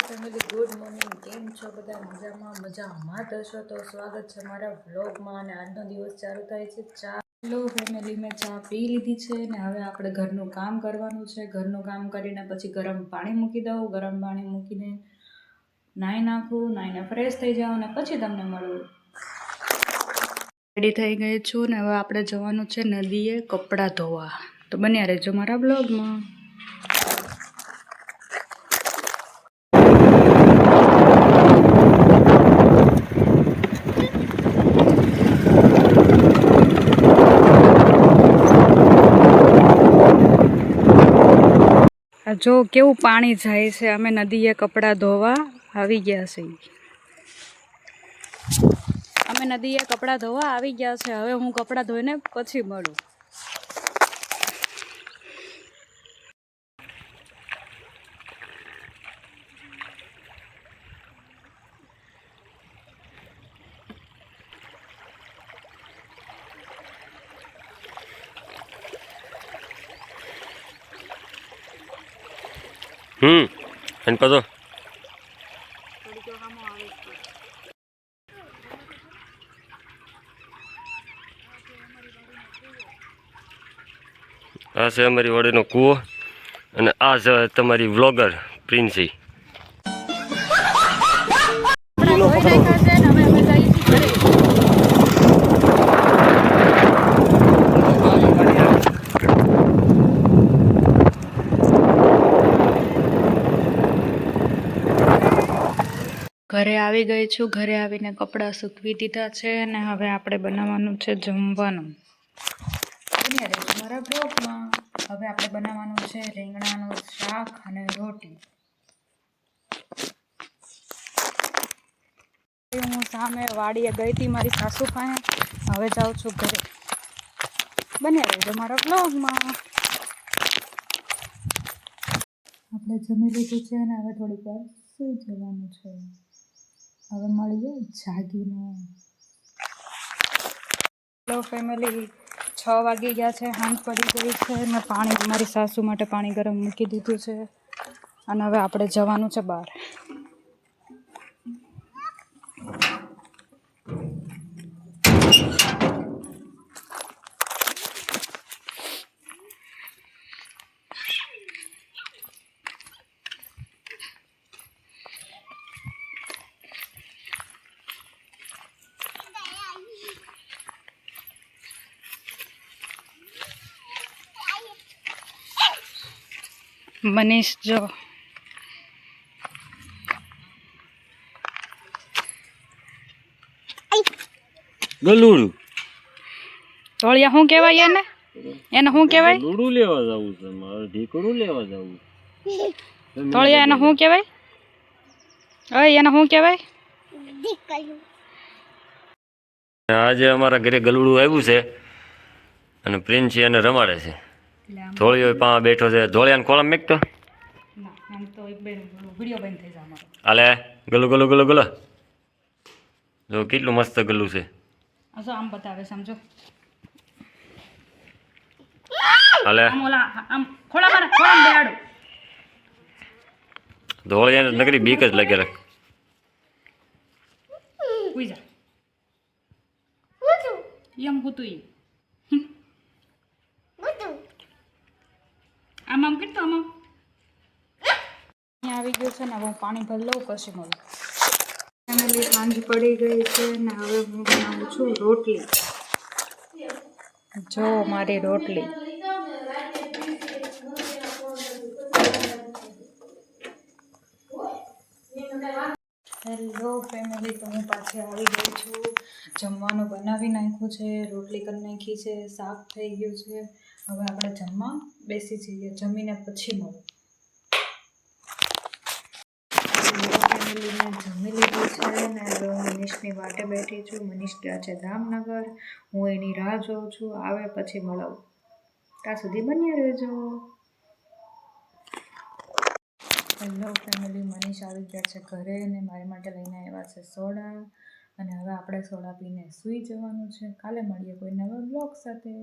Family good morning. કેમ છો બધા? મજામાં જ હશો તો સ્વાગત છે મારા વ્લોગમાં. અને આજનો દિવસ ચાલુ થાય છે ચા. હેલો ફેમિલી, મેં ચા પી લીધી છે ને હવે આપણે ઘરનું કામ કરવાનું છે. ઘરનું કામ કરીને પછી ગરમ પાણી મૂકી દઉં. ગરમ પાણી મૂકીને નાહી નાખું, નાહીને ફ્રેશ થઈ જાઉં ને પછી તમને મળું. રેડી થઈ ગઈ છું ને હવે આપણે જવાનું છે નદીએ કપડાં ધોવા. તો બન્યા રહેજો મારા બ્લોગમાં. જો કેવું પાણી જાય છે. અમે નદીએ કપડાં ધોવા આવી ગયા છે. હવે હું કપડાં ધોઈને પછી મળું. અને પદો આ છે અમારી વાડીનો કૂવો અને આ છે તમારી વ્લોગર પ્રિન્સી. ઘરે આવી ગઈ છું. ઘરે આવીને કપડાં સૂકવી દીધા છે અને હવે આપણે બનાવવાનું છે જમવાનું. મારા બ્લોગમાં હવે આપણે બનાવવાનું છે રીંગણાનું શાક અને રોટી. હું સામે વાડીએ ગઈ હતી મારી સાસુ પાસે. હવે જાઉં છું ઘરે. બન્યા રહેજો મારા બ્લોગમાં. આપણે જમી લીધું છે અને હવે થોડીક વાર સૂઈ જવાનું છે. હવે મળીએ જાગીને. હેલો ફેમિલી, 6 વાગી ગયા છે. સાંજ પડી ગઈ છે. મેં પાણી મારી સાસુ માટે પાણી ગરમ મૂકી દીધું છે અને હવે આપણે જવાનું છે બહાર. મનીષ જો ગલુડું તોળિયા શું કહેવાય એને શું કહેવાય? ગલુડું લેવા જવું છે મારે. ઢીકડું લેવા જવું. તોળિયા એને શું કહેવાય? એને શું કહેવાય? આજે અમારા ઘરે ગલુડું આવ્યું છે અને પ્રિન્સી એને રમાડે છે. ધોળીઓ પા બેઠો છે. ધોળિયાને કોળમ મેકતો હાલે ગલું ગલું ગલું ગલું. જો કેટલું મસ્ત ગલું છે. આમ બતાવે સમજો. હાલે ધોળિયાને નકરી બીક જ લાગે રાખ. આમ કેટલું આમ આવી ગયું છે ને. હવે હું પાણી ભરી લઉં પછી મળું. ફેમિલી સાંજ પડી ગઈ છે ને હવે હું બનાવું છું રોટલી. જો મારી રોટલી. હેલો ફેમિલી, તો હું પાછી આવી ગઈ છું. જમવાનું બનાવી નાખ્યું છે. રોટલી કરી નાખી છે. શાક થઈ ગયું છે. હવે આપણે જમવા બેસી જઈએ. જમીને પછી મળું. મેં જમી લીધું છે ને હવે હું મનીષની વાટે બેઠી છું. મનીષ ગયા છે જામનગર. હું એની રાહ જોઉં છું. આવે પછી મળાવું. ત્યાં સુધી બન્યા રહેજો. હેલો ફેમિલી, મનીષ આવી ગયા છે ઘરે ને મારી માટે લઈને આવ્યા છે સોડા. અને હવે આપણે સોડા પીને સૂઈ જવાનું છે. કાલે મળીએ કોઈ નવા બ્લોગ સાથે.